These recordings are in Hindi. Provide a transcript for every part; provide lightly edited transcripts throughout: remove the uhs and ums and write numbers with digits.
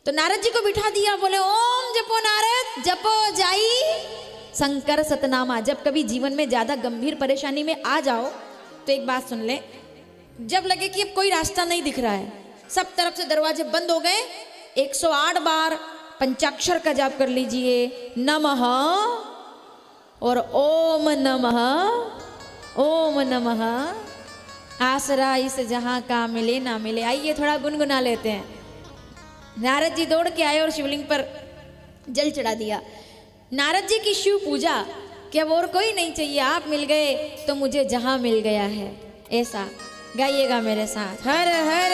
तो नारद जी को बिठा दिया, बोले ओम जपो नारद जपो जाई शंकर सतनामा। जब कभी जीवन में ज्यादा गंभीर परेशानी में आ जाओ तो एक बात सुन ले, जब लगे कि अब कोई रास्ता नहीं दिख रहा है, सब तरफ से दरवाजे बंद हो गए, 108 बार पंचाक्षर का जाप कर लीजिए, नमः और ओम नमः, ओम नमः। आसरा इस जहां का मिले ना मिले। आइए थोड़ा गुनगुना लेते हैं। नारद जी दौड़ के आए और शिवलिंग पर जल चढ़ा दिया। नारद जी की शिव पूजा कि अब और कोई नहीं चाहिए, आप मिल गए तो मुझे जहां मिल गया है। ऐसा गाइएगा मेरे साथ, हर हर।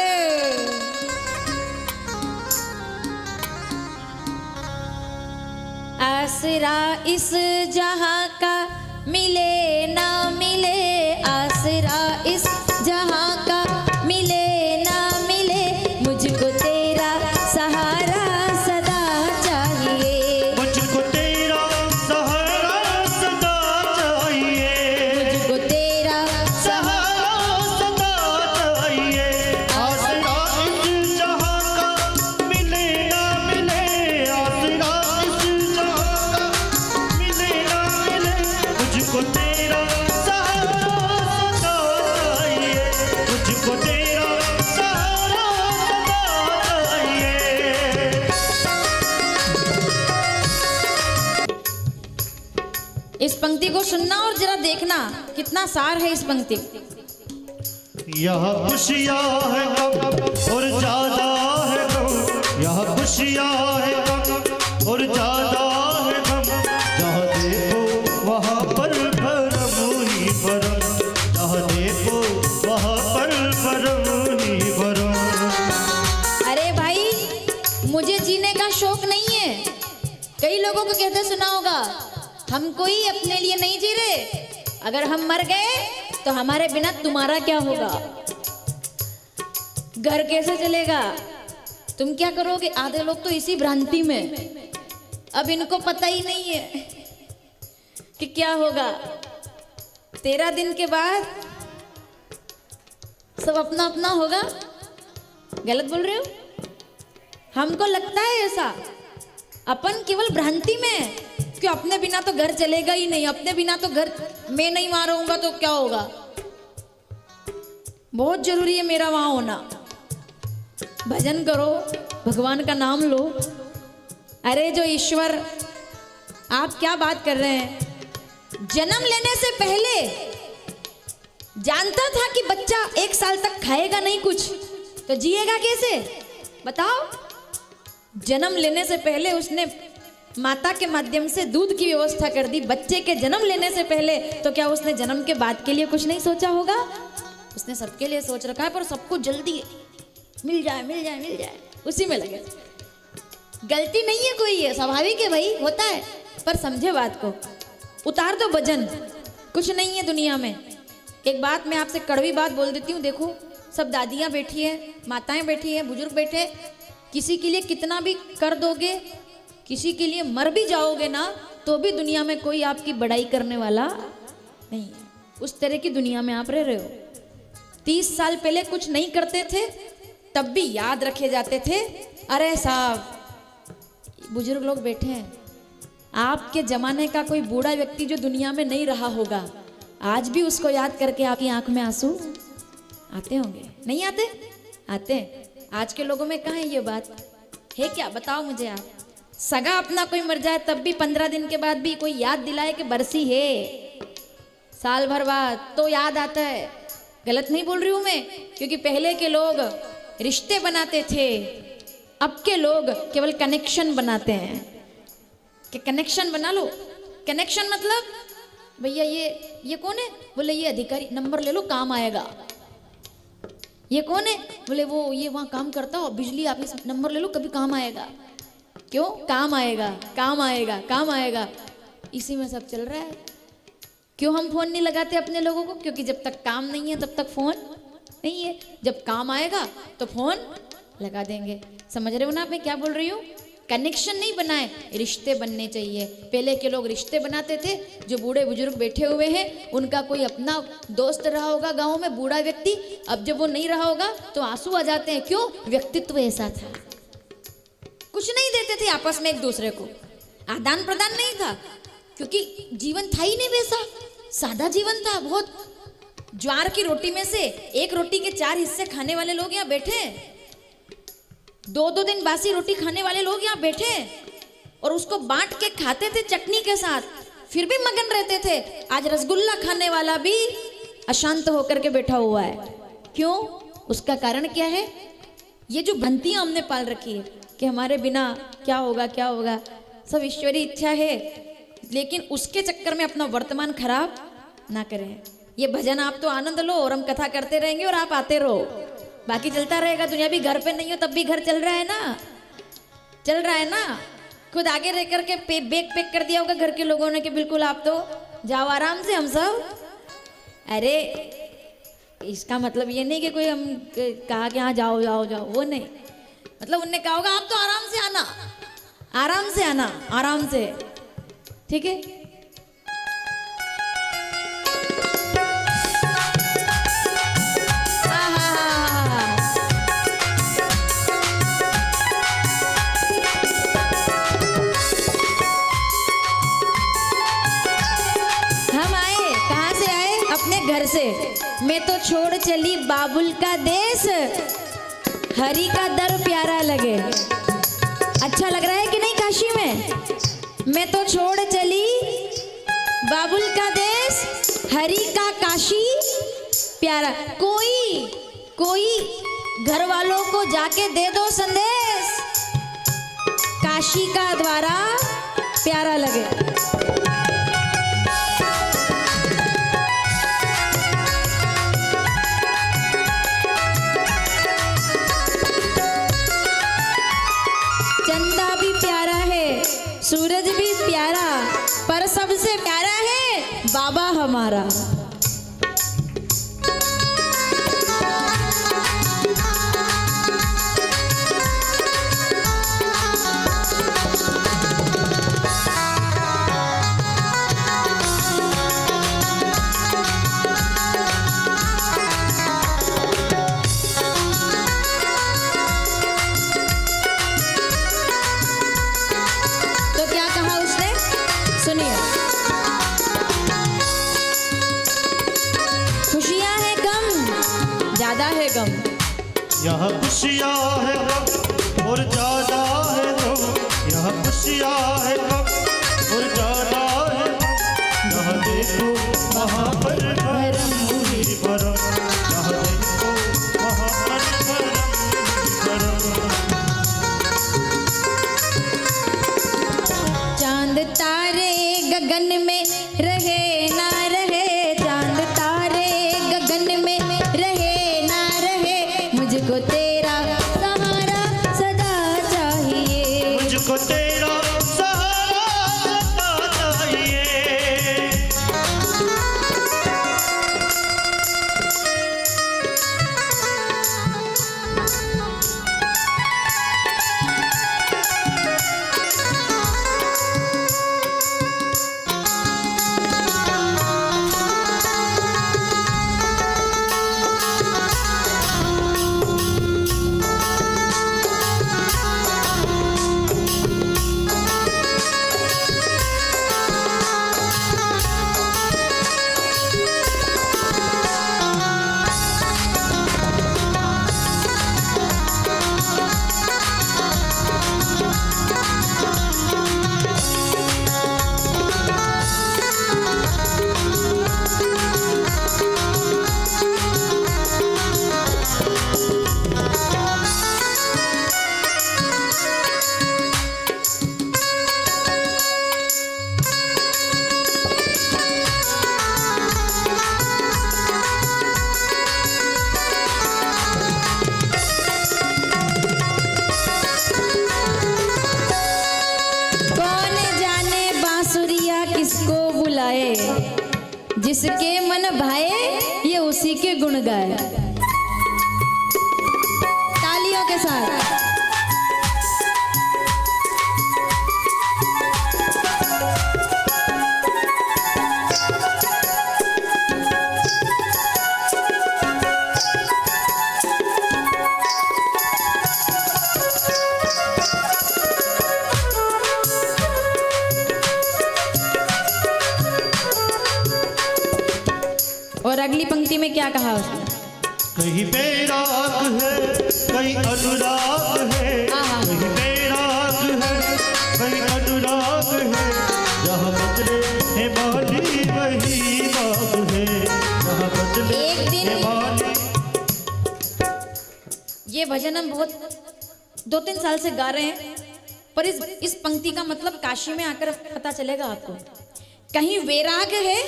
आसरा इस जहां का मिले ना मिले, आसरा इस जहां का मिले ना मिले, मुझको तेरा सहारा सदा चाहिए, मुझको तेरा सहारा सदा चाहिए, मुझको तेरा सहारा सदा चाहिए। आसरा इस जहां का मिले ना मिले, आसरा इस जहां का मिले ना मिले, मुझको तेरा सहारा सदा चाहिए, मुझको तेरा सहारा सदा चाहिए। इस पंक्ति को सुनना और जरा देखना कितना सार है इस पंक्ति। यहाँ खुशियाँ है गम और ज्यादा है गम, यहाँ खुशियाँ है गम और ज्यादा है गम, जहाँ देखो वहाँ पर भरम ही भरम, जहाँ देखो वहाँ पर भरम ही भरम। अरे भाई, मुझे जीने का शौक नहीं है। कई लोगों को कहते सुना होगा, हम कोई अपने लिए नहीं जी रहे, अगर हम मर गए तो हमारे बिना तुम्हारा क्या होगा, घर कैसे चलेगा, तुम क्या करोगे। आधे लोग तो इसी भ्रांति में, अब इनको पता ही नहीं है कि क्या होगा। 13 दिन के बाद सब अपना अपना होगा। गलत बोल रहे हो? हमको लगता है ऐसा, अपन केवल भ्रांति में कि अपने बिना तो घर चलेगा ही नहीं, अपने बिना तो घर मैं नहीं मारूंगा तो क्या होगा। बहुत जरूरी है मेरा वहां होना। भजन करो, भगवान का नाम लो। अरे जो ईश्वर, आप क्या बात कर रहे हैं। जन्म लेने से पहले जानता था कि बच्चा 1 साल तक खाएगा नहीं कुछ, तो जिएगा कैसे बताओ। जन्म लेने से पहले उसने माता के माध्यम से दूध की व्यवस्था कर दी। बच्चे के जन्म लेने से पहले तो क्या उसने जन्म के बाद के लिए कुछ नहीं सोचा होगा? उसने सबके लिए सोच रखा है, पर सबको जल्दी मिल जाए मिल जाए मिल जाए, उसी में लगे। गलती नहीं है कोई, है स्वाभाविक है भाई, होता है, पर समझे बात को। उतार दो वजन, कुछ नहीं है दुनिया में। एक बात मैं आपसे कड़वी बात बोल देती हूँ। देखो, सब दादियाँ बैठी है, माताएं बैठी है, बुजुर्ग बैठे, किसी के लिए कितना भी कर दोगे, किसी के लिए मर भी जाओगे ना, तो भी दुनिया में कोई आपकी बड़ाई करने वाला नहीं है। उस तरह की दुनिया में आप रह रहे हो। 30 साल पहले कुछ नहीं करते थे, तब भी याद रखे जाते थे। अरे साहब, बुजुर्ग लोग बैठे हैं, आपके जमाने का कोई बूढ़ा व्यक्ति जो दुनिया में नहीं रहा होगा, आज भी उसको याद करके आपकी आंख में आंसू आते होंगे, नहीं आते? आते हैं। आज के लोगों में कहाँ है ये बात? है क्या? बताओ मुझे आप। सगा अपना कोई मर जाए तब भी 15 दिन के बाद भी कोई याद दिलाए कि बरसी है, साल भर बाद तो याद आता है। गलत नहीं बोल रही हूं मैं, क्योंकि पहले के लोग रिश्ते बनाते थे, अब के लोग केवल कनेक्शन बनाते हैं कि कनेक्शन बना लो। कनेक्शन मतलब भैया ये कौन है? बोले ये अधिकारी, नंबर ले लो काम आएगा। ये कौन है? बोले वो ये वहाँ काम करता हो, बिजली ऑफिस, नंबर ले लो कभी काम आएगा। क्यों? काम आएगा, काम आएगा, काम आएगा, इसी में सब चल रहा है। क्यों हम फोन नहीं लगाते अपने लोगों को? क्योंकि जब तक काम नहीं है तब तक फोन नहीं है, जब काम आएगा तो फोन लगा देंगे। समझ रहे हो ना मैं क्या बोल रही हूँ? कनेक्शन नहीं बनाए, रिश्ते बनने चाहिए। पहले के लोग रिश्ते बनाते थे। जो बूढ़े बुजुर्ग बैठे हुए हैं, उनका कोई अपना दोस्त रहा होगा गांव में, बूढ़ा व्यक्ति। अब जब वो नहीं रहा होगा तो आंसू आ जाते हैं। क्यों? व्यक्तित्व ऐसा था। कुछ नहीं देते थे आपस में एक दूसरे को, आदान प्रदान नहीं था, क्योंकि जीवन था ही नहीं वैसा, सादा जीवन था बहुत। ज्वार की रोटी में से एक रोटी के 4 हिस्से खाने वाले लोग यहाँ बैठे, 2-2 दिन बासी रोटी खाने वाले लोग यहाँ बैठे, और उसको बांट के खाते थे चटनी के साथ, फिर भी मगन रहते थे। आज रसगुल्ला खाने वाला भी अशांत होकर के बैठा हुआ है। क्यों? उसका कारण क्या है? ये जो भ्रांतियां हमने पाल रखी है कि हमारे बिना क्या होगा क्या होगा, सब ईश्वरी इच्छा है, लेकिन उसके चक्कर में अपना वर्तमान खराब ना करें। ये भजन आप तो आनंद लो और हम कथा करते रहेंगे और आप आते रहो, बाकी चलता रहेगा। दुनिया भी घर पे नहीं हो तब भी घर चल रहा है ना, चल रहा है ना। खुद आगे रह करके बैग पैक कर दिया होगा घर के लोगों ने कि बिल्कुल आप तो जाओ आराम से, हम सब। अरे इसका मतलब ये नहीं कि कोई हम कहा कि हाँ जाओ जाओ जाओ, वो नहीं, मतलब उनने कहा होगा आप तो आराम से आना, आराम से आना, आराम से, ठीक है। घर से मैं तो छोड़ चली बाबुल का देश, हरि का दर प्यारा लगे। अच्छा लग रहा है कि नहीं काशी में? मैं तो छोड़ चली बाबुल का देश, हरि का काशी प्यारा। कोई घर वालों को जाके दे दो संदेश, काशी का द्वारा प्यारा लगे। सूरज भी प्यारा, पर सबसे प्यारा है बाबा हमारा। यहाँ खुशियाँ है कम और ज्यादा है गम, यहाँ खुशियाँ है कम और ज्यादा है गम। यहाँ देखो वहाँ पर भरम ही भरम, यहाँ देखो वहाँ पर भरम ही भरम। चांद तारे गगन में रहे ना रहे, चांद तारे गगन में रहे ना रहे, मुझको तेरा सहारा सदा चाहिए, मुझको तेरा सहारा सदा चाहिए। जिसके मन भाए ये उसी के गुण गाए। तालियों के साथ। क्या कहा उसने? कहीं बैराग है कहीं अनुराग है, आहा। कहीं बैराग है कहीं अनुराग है, जहाँ बदले है माली वही बाग है, जहाँ बदले एक दिन- है माली। ये भजन हम बहुत 2-3 साल से गा रहे हैं, पर इस पंक्ति का मतलब काशी में आकर पता चलेगा आपको। कहीं वैराग है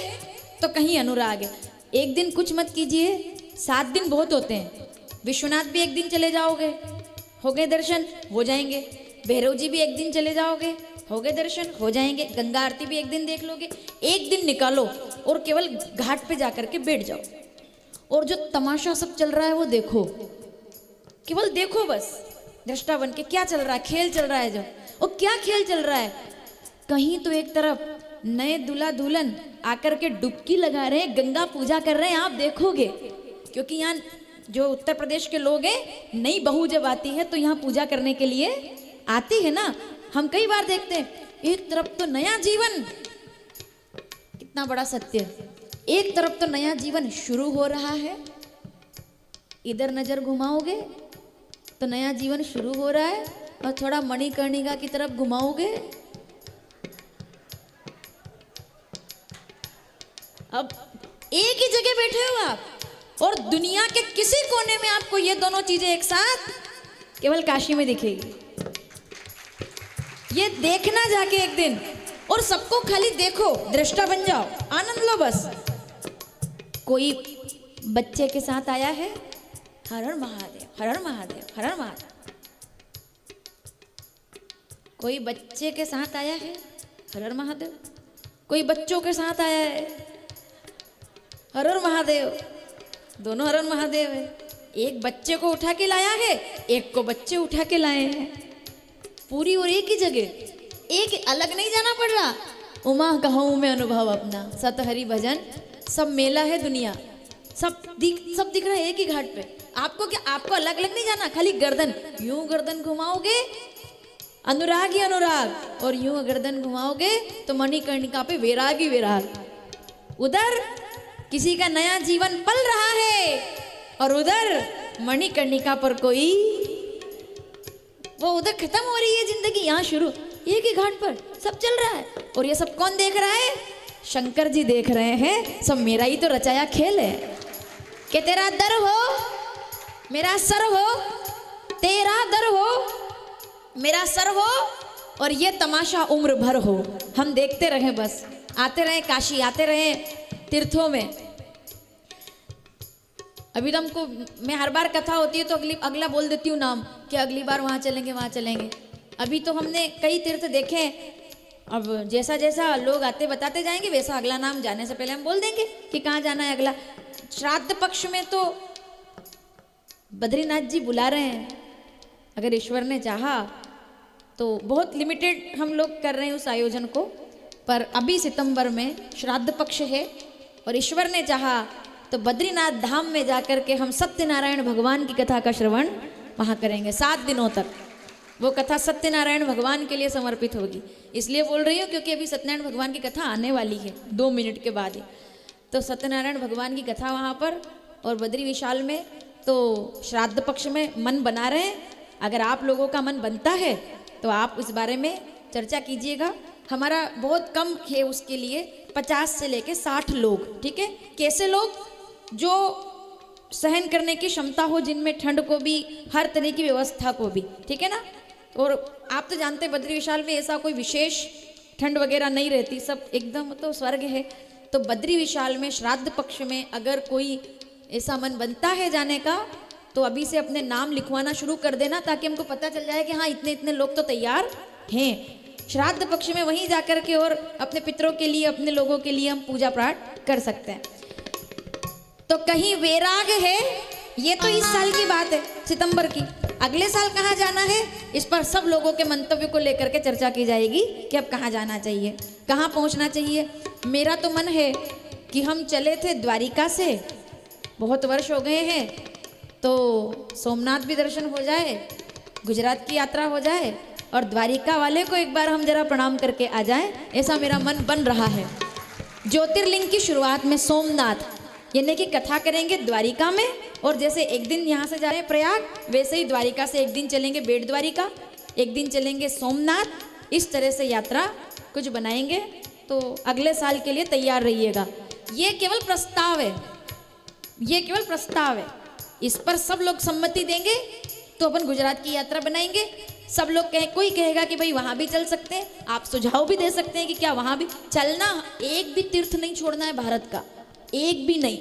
तो कहीं अनुराग है। एक दिन कुछ मत कीजिए, 7 दिन बहुत होते हैं। विश्वनाथ भी एक दिन चले जाओगे, हो गए दर्शन, हो जाएंगे। भैरव जी भी एक दिन चले जाओगे, हो गए दर्शन, हो जाएंगे। गंगा आरती भी एक दिन देख लोगे। एक दिन निकालो और केवल घाट पे जाकर के बैठ जाओ, और जो तमाशा सब चल रहा है वो देखो, केवल देखो बस, दृष्टा बन के। क्या चल रहा है? खेल चल रहा है जो। और क्या खेल चल रहा है? कहीं तो एक तरफ नए दूल्हा दुल्हन आकर के डुबकी लगा रहे हैं, गंगा पूजा कर रहे हैं, आप देखोगे। क्योंकि यहाँ जो उत्तर प्रदेश के लोग हैं, नई बहू जब आती है तो यहाँ पूजा करने के लिए आती है ना। हम कई बार देखते हैं, एक तरफ तो नया जीवन, कितना बड़ा सत्य, एक तरफ तो नया जीवन शुरू हो रहा है, इधर नजर घुमाओगे तो नया जीवन शुरू हो रहा है, और थोड़ा मणिकर्णिका की तरफ घुमाओगे, अब एक ही जगह बैठे हो आप, और दुनिया के किसी कोने में आपको ये दोनों चीजें एक साथ केवल काशी में दिखेगी। ये देखना जाके एक दिन, और सबको खाली देखो, दृष्टा बन जाओ, आनंद लो बस। कोई बच्चे के साथ आया है, हर हर महादेव, हर हर महादेव, हर हर महादेव। कोई बच्चे के साथ आया है, हर हर महादेव। कोई बच्चों के साथ आया है, हर हर महादेव। दोनों हर हर महादेव है। एक बच्चे को उठा के लाया है, एक को बच्चे उठा के लाए हैं, पूरी और एक ही जगह, एक अलग नहीं जाना पड़ रहा। उमा कहूँ मैं अनुभव अपना, सत हरि भजन, सब मेला है दुनिया, सब दिख रहा है एक ही घाट पे। आपको क्या, आपको अलग अलग नहीं जाना, खाली गर्दन, यूं गर्दन घुमाओगे अनुराग ही अनुराग, और यूं गर्दन घुमाओगे तो मणिकर्णिका पे वैराग ही वैराग। उधर किसी का नया जीवन पल रहा है, और उधर मणिकर्णिका पर कोई, वो उधर खत्म हो रही है जिंदगी, यहाँ शुरू। एक ही घाट पर सब चल रहा है, और ये सब कौन देख रहा है? शंकर जी देख रहे हैं। सब मेरा ही तो रचाया खेल है, कि तेरा दर हो मेरा सर हो, तेरा दर हो मेरा सर हो, और ये तमाशा उम्र भर हो। हम देखते रहे बस, आते रहे काशी, आते रहे तीर्थों में। अभी तो हमको, मैं हर बार कथा होती है तो अगला बोल देती हूँ नाम, कि अगली बार वहाँ चलेंगे, वहाँ चलेंगे। अभी तो हमने कई तीर्थ देखे, अब जैसा जैसा लोग आते बताते जाएंगे, वैसा अगला नाम जाने से पहले हम बोल देंगे कि कहाँ जाना है अगला। श्राद्ध पक्ष में तो बद्रीनाथ जी बुला रहे हैं, अगर ईश्वर ने चाहा तो। बहुत लिमिटेड हम लोग कर रहे हैं उस आयोजन को, पर अभी सितंबर में श्राद्ध पक्ष है, और ईश्वर ने चाहा तो बद्रीनाथ धाम में जाकर के हम सत्यनारायण भगवान की कथा का श्रवण वहाँ करेंगे 7 दिनों तक। वो कथा सत्यनारायण भगवान के लिए समर्पित होगी। इसलिए बोल रही हूँ क्योंकि अभी सत्यनारायण भगवान की कथा आने वाली है 2 मिनट के बाद ही। तो सत्यनारायण भगवान की कथा वहाँ पर, और बद्री विशाल में तो श्राद्ध पक्ष में मन बना रहे हैं। अगर आप लोगों का मन बनता है तो आप इस बारे में चर्चा कीजिएगा। हमारा बहुत कम है उसके लिए, 50 से लेके 60 लोग, ठीक है। कैसे लोग? जो सहन करने की क्षमता हो, जिनमें ठंड को भी, हर तरह की व्यवस्था को भी, ठीक है ना। और आप तो जानते हैं बद्री विशाल में ऐसा कोई विशेष ठंड वगैरह नहीं रहती, सब एकदम तो स्वर्ग है। तो बद्री विशाल में श्राद्ध पक्ष में अगर कोई ऐसा मन बनता है जाने का, तो अभी से अपने नाम लिखवाना शुरू कर देना, ताकि हमको पता चल जाए कि हाँ इतने इतने लोग तो तैयार हैं। श्राद्ध पक्ष में वहीं जाकर के और अपने पितरों के लिए, अपने लोगों के लिए हम पूजा पाठ कर सकते हैं। तो कहीं वैराग है, ये तो इस साल की बात है, सितंबर की। अगले साल कहाँ जाना है, इस पर सब लोगों के मंतव्य को लेकर के चर्चा की जाएगी कि अब कहाँ जाना चाहिए, कहाँ पहुँचना चाहिए। मेरा तो मन है कि हम चले थे द्वारिका से, बहुत वर्ष हो गए हैं, तो सोमनाथ भी दर्शन हो जाए, गुजरात की यात्रा हो जाए, और द्वारिका वाले को एक बार हम जरा प्रणाम करके आ जाएं, ऐसा मेरा मन बन रहा है। ज्योतिर्लिंग की शुरुआत में सोमनाथ, यानी कि कथा करेंगे द्वारिका में, और जैसे एक दिन यहाँ से जा रहे हैं प्रयाग, वैसे ही द्वारिका से एक दिन चलेंगे बेट द्वारिका, एक दिन चलेंगे सोमनाथ। इस तरह से यात्रा कुछ बनाएंगे, तो अगले साल के लिए तैयार रहिएगा। ये केवल प्रस्ताव है, ये केवल प्रस्ताव है। इस पर सब लोग सम्मति देंगे तो अपन गुजरात की यात्रा बनाएंगे। सब लोग कोई कहेगा कि भाई वहाँ भी चल सकते हैं, आप सुझाव भी दे सकते हैं कि क्या वहाँ भी चलना। एक भी तीर्थ नहीं छोड़ना है भारत का, एक भी नहीं।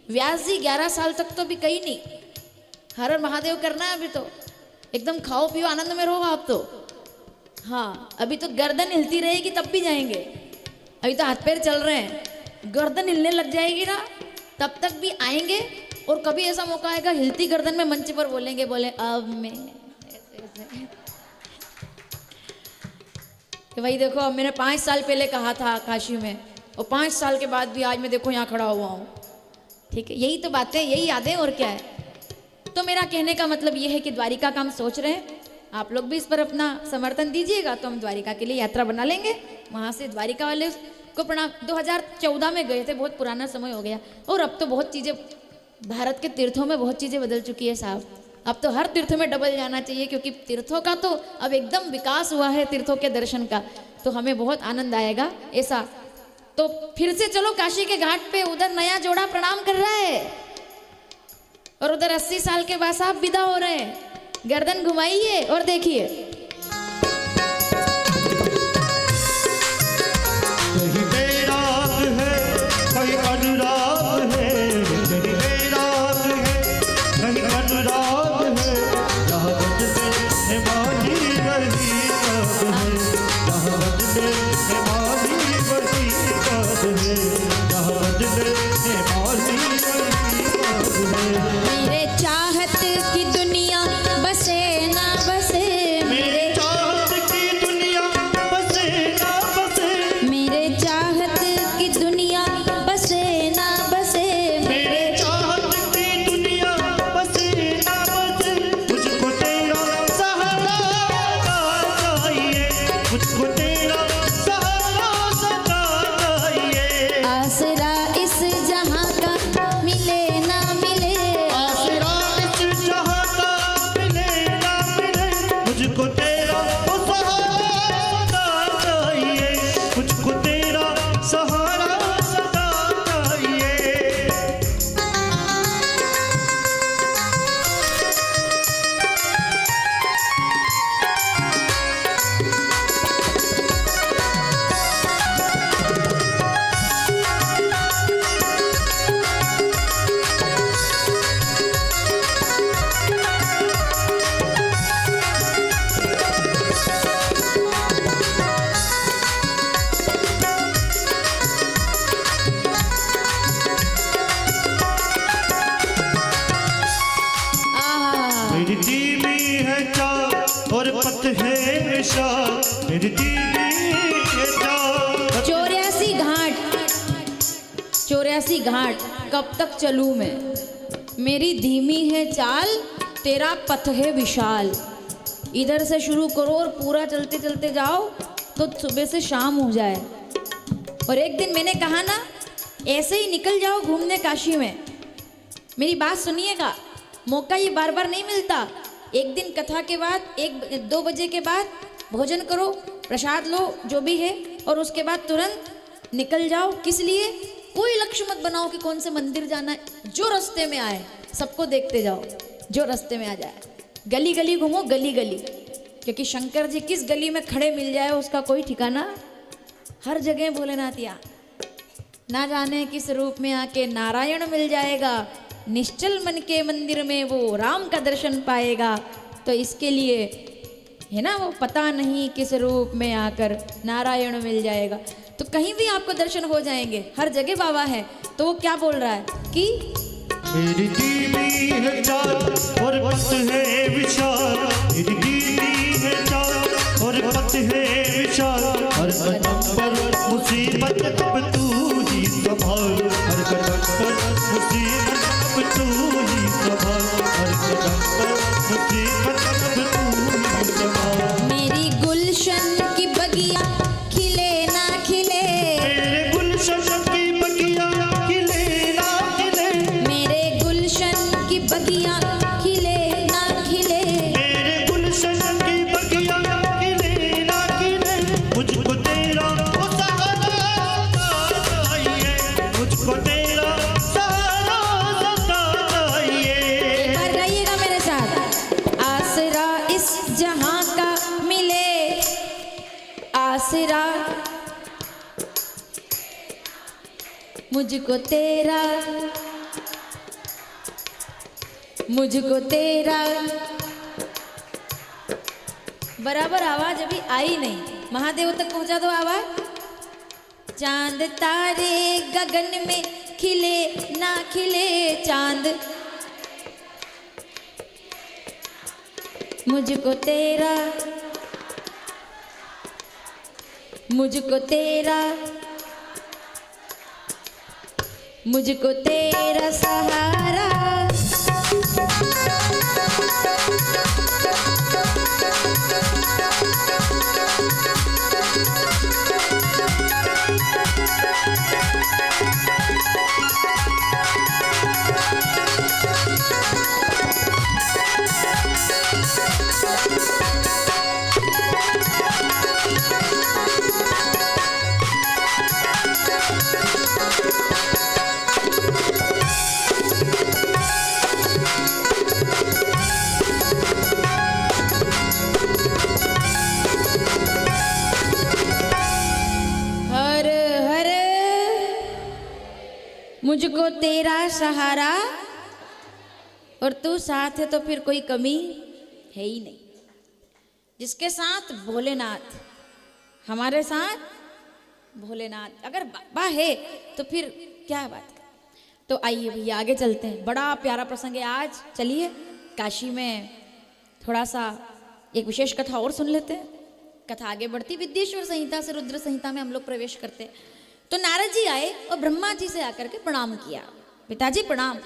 व्यास जी 11 साल तक तो भी कहीं नहीं, हर हर महादेव करना है। अभी तो एकदम खाओ पियो आनंद में रहो आप तो। हाँ, अभी तो गर्दन हिलती रहेगी तब भी जाएंगे। अभी तो हाथ पैर चल रहे हैं, गर्दन हिलने लग जाएगी ना तब तक भी आएंगे। और कभी ऐसा मौका आएगा हिलती गर्दन में मंच पर बोलेंगे, बोले अब मैं ऐसे। तो भाई देखो, अब मैंने 5 साल पहले कहा था काशी में, और 5 साल के बाद भी आज मैं देखो यहाँ खड़ा हुआ हूँ। ठीक है, यही तो बातें, यही यादें, और क्या है। तो मेरा कहने का मतलब ये है कि द्वारिका का हम सोच रहे हैं, आप लोग भी इस पर अपना समर्थन दीजिएगा तो हम द्वारिका के लिए यात्रा बना लेंगे। वहाँ से द्वारिका वाले को प्रणाम। 2014 में गए थे, बहुत पुराना समय हो गया। और अब तो बहुत चीज़ें भारत के तीर्थों में बहुत चीज़ें बदल चुकी है साहब। अब तो हर तीर्थ में डबल जाना चाहिए, क्योंकि तीर्थों का तो अब एकदम विकास हुआ है, तीर्थों के दर्शन का। तो हमें बहुत आनंद आएगा ऐसा। तो फिर से चलो काशी के घाट पे, उधर नया जोड़ा प्रणाम कर रहा है और उधर 80 साल के बाद साहब विदा हो रहे हैं। गर्दन घुमाइए और देखिए। कहीं बैराग है, कहीं अनुराग है, कहीं बैराग है, कहीं अनुराग है। जहाँ बदले हिमानी वही कब है, जहाँ बदले हिमानी वही कब है, जहाँ बदले हिमानी वही कब है। मेरे चाहत की दुनिया बसे ना बसे, मेरे चाहत की दुनिया बसे ना बसे, मेरे चाहत की दुनिया बसे ना बसे, मेरे चाहत की दुनिया बसे ना बसे। मुझको तेरा सहारा सदा चाहिए, मुझको तेरा सहारा सदा चाहिए। आसरा इस जहां का मिले ना मिले, आसरा इस जहां का मिले ना मिले। मुझको तेरा वो सहारा सदा चाहिए, मुझको तेरा सहारा सदा चाहिए। आहा, मेरी दीवी है चाँद और पत है निशान, मेरी दीवी है चाँद। 84 घाट, 84 घाट कब तक चलूं मैं। मेरी धीमी है चाल, तेरा पथ है विशाल। इधर से शुरू करो और पूरा चलते चलते जाओ तो सुबह से शाम हो जाए। और एक दिन मैंने कहा ना, ऐसे ही निकल जाओ घूमने काशी में। मेरी बात सुनिएगा, मौका ये बार बार नहीं मिलता। एक दिन कथा के बाद 1-2 बजे के बाद भोजन करो, प्रसाद लो जो भी है, और उसके बाद तुरंत निकल जाओ। किस लिए? कोई लक्ष्य मत बनाओ कि कौन से मंदिर जाना है। जो रास्ते में आए सबको देखते जाओ, जो रास्ते में आ जाए। गली गली घूमो, गली गली, क्योंकि शंकर जी किस गली में खड़े मिल जाए उसका कोई ठिकाना। हर जगह भोलेनाथ या ना जाने किस रूप में आके नारायण मिल जाएगा। निश्चल मन के मंदिर में वो राम का दर्शन पाएगा। तो इसके लिए है ना, वो पता नहीं किस रूप में आकर नारायण मिल जाएगा। तो कहीं भी आपको दर्शन हो जाएंगे, हर जगह बाबा है। तो वो क्या बोल रहा है कि मेरी दीवी है चाँद और पत है विशाल, मेरी दीवी है चाँद और पत है विशाल। हर कदम पर मुसीबत अब तू ही संभाल, हर कदम पर मुसीबत अब तू ही संभाल, हर कदम पर मुसीबत अब तू ही संभाल। मेरी गुलशन की बगिया खिले ना खिले, मेरे गुलशन की बगिया खिले ना खिले। मिले आसरा, मुझको तेरा, मुझको तेरा। बराबर आवाज अभी आई नहीं, महादेव तक पहुंचा दो आवाज। चांद तारे गगन में खिले ना खिले चांद, मुझको तेरा, मुझको तेरा, मुझको तेरा सहारा। हर हर मुझको तेरा सहारा, और तू साथ है तो फिर कोई कमी है ही नहीं। जिसके साथ भोलेनाथ, हमारे साथ भोलेनाथ, अगर बाबा है तो फिर क्या बात। तो आइए भैया आगे चलते हैं, बड़ा प्यारा प्रसंग है आज। चलिए काशी में थोड़ा सा एक विशेष कथा और सुन लेते हैं। कथा आगे बढ़ती, विद्येश्वर संहिता से रुद्र संहिता में हम लोग प्रवेश करते हैं। तो नारद जी आए और ब्रह्मा जी से आकर के प्रणाम किया, पिताजी प्रणाम।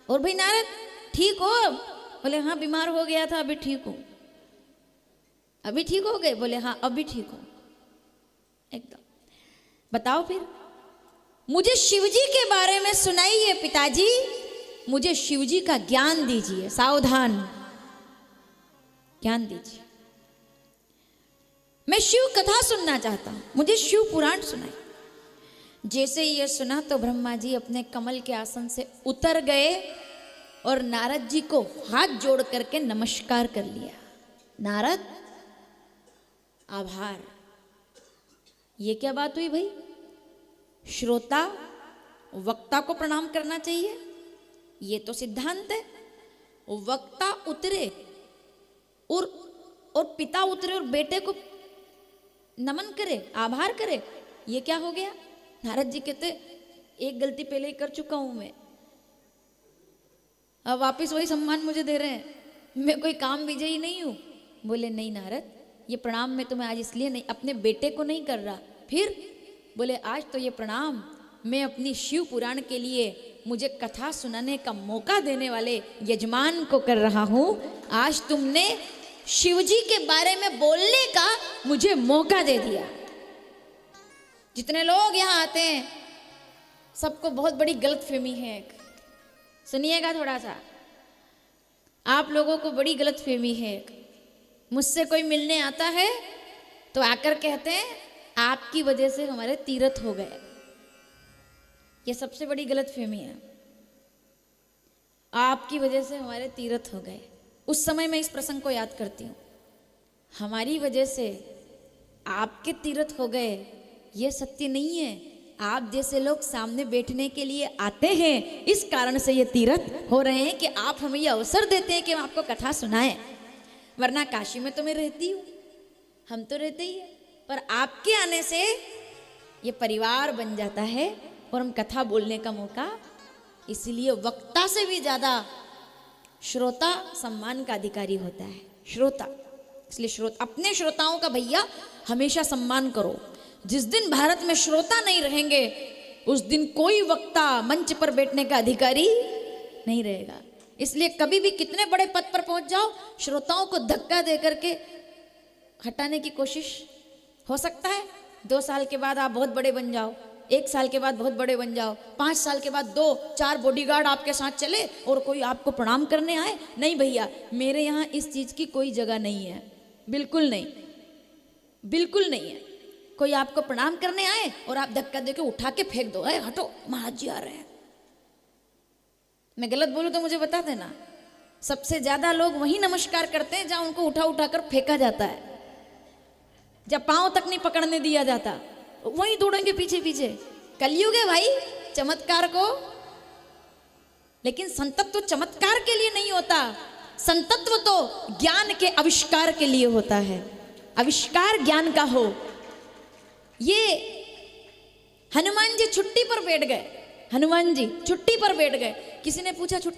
और भाई नारद ठीक हो? बोले हाँ बीमार हो गया था, अभी ठीक हूँ। अभी ठीक हो गए? बोले हाँ अभी ठीक हूँ एकदम। बताओ फिर, मुझे शिवजी के बारे में सुनाइए पिताजी, मुझे शिवजी का ज्ञान दीजिए, सावधान ज्ञान दीजिए। मैं शिव कथा सुनना चाहता हूं, मुझे शिव पुराण सुनाए। जैसे ये सुना तो ब्रह्मा जी अपने कमल के आसन से उतर गए और नारद जी को हाथ जोड़ करके नमस्कार कर लिया। नारद आभार। ये क्या बात हुई भाई? श्रोता वक्ता को प्रणाम करना चाहिए, ये तो सिद्धांत है। वक्ता उतरे और पिता उतरे और बेटे को नमन करे, आभार करे, ये क्या हो गया? नारद जी कहते एक गलती पहले ही कर चुका हूं मैं, अब वापिस वही सम्मान मुझे दे रहे हैं, मैं कोई काम विजयी नहीं हूं। बोले नहीं नारद, ये प्रणाम मैं तुम्हें आज इसलिए नहीं, अपने बेटे को नहीं कर रहा। फिर बोले आज तो ये प्रणाम मैं अपनी शिव पुराण के लिए मुझे कथा सुनाने का मौका देने वाले यजमान को कर रहा हूं। आज तुमने शिवजी के बारे में बोलने का मुझे मौका दे दिया। जितने लोग यहाँ आते हैं सबको बहुत बड़ी गलतफहमी है। सुनिएगा थोड़ा सा, आप लोगों को बड़ी गलतफहमी है। मुझसे कोई मिलने आता है तो आकर कहते हैं आपकी वजह से हमारे तीर्थ हो गए। ये सबसे बड़ी गलतफहमी है, आपकी वजह से हमारे तीर्थ हो गए। उस समय मैं इस प्रसंग को याद करती हूँ, हमारी वजह से आपके तीर्थ हो गए, ये सत्य नहीं है। आप जैसे लोग सामने बैठने के लिए आते हैं, इस कारण से ये तीर्थ हो रहे हैं कि आप हमें ये अवसर देते हैं कि हम आपको कथा सुनाएं। वरना काशी में तो मैं रहती हूँ, हम तो रहते ही है, पर आपके आने से ये परिवार बन जाता है और हम कथा बोलने का मौका। इसलिए वक्ता से भी ज़्यादा श्रोता सम्मान का अधिकारी होता है, श्रोता। इसलिए श्रोता, अपने श्रोताओं का भैया हमेशा सम्मान करो। जिस दिन भारत में श्रोता नहीं रहेंगे उस दिन कोई वक्ता मंच पर बैठने का अधिकारी नहीं रहेगा। इसलिए कभी भी कितने बड़े पद पर पहुंच जाओ, श्रोताओं को धक्का दे करके हटाने की कोशिश हो सकता है। 2 साल के बाद आप बहुत बड़े बन जाओ, 1 साल के बाद बहुत बड़े बन जाओ, 5 साल के बाद 2-4 बॉडीगार्ड आपके साथ चले और कोई आपको प्रणाम करने आए। नहीं भैया, मेरे यहाँ इस चीज़ की कोई जगह नहीं है, बिल्कुल नहीं, बिल्कुल नहीं है। कोई आपको प्रणाम करने आए और आप धक्का देके उठा के फेंक दो, अरे हटो महाराज जी आ रहे हैं। मैं गलत बोलूँ तो मुझे बता देना। सबसे ज़्यादा लोग वहीं नमस्कार करते हैं जहाँ उनको उठा उठा कर फेंका जाता है। जब पांव तक नहीं पकड़ने दिया जाता वहीं दौड़ेंगे पीछे पीछे। कलयुग है भाई चमत्कार को। लेकिन संतत्व चमत्कार के लिए नहीं होता, संतत्व तो ज्ञान के आविष्कार के लिए होता है। आविष्कार ज्ञान का हो। ये हनुमान जी छुट्टी पर बैठ गए, हनुमान जी छुट्टी पर बैठ गए। किसी ने पूछा छुट्टी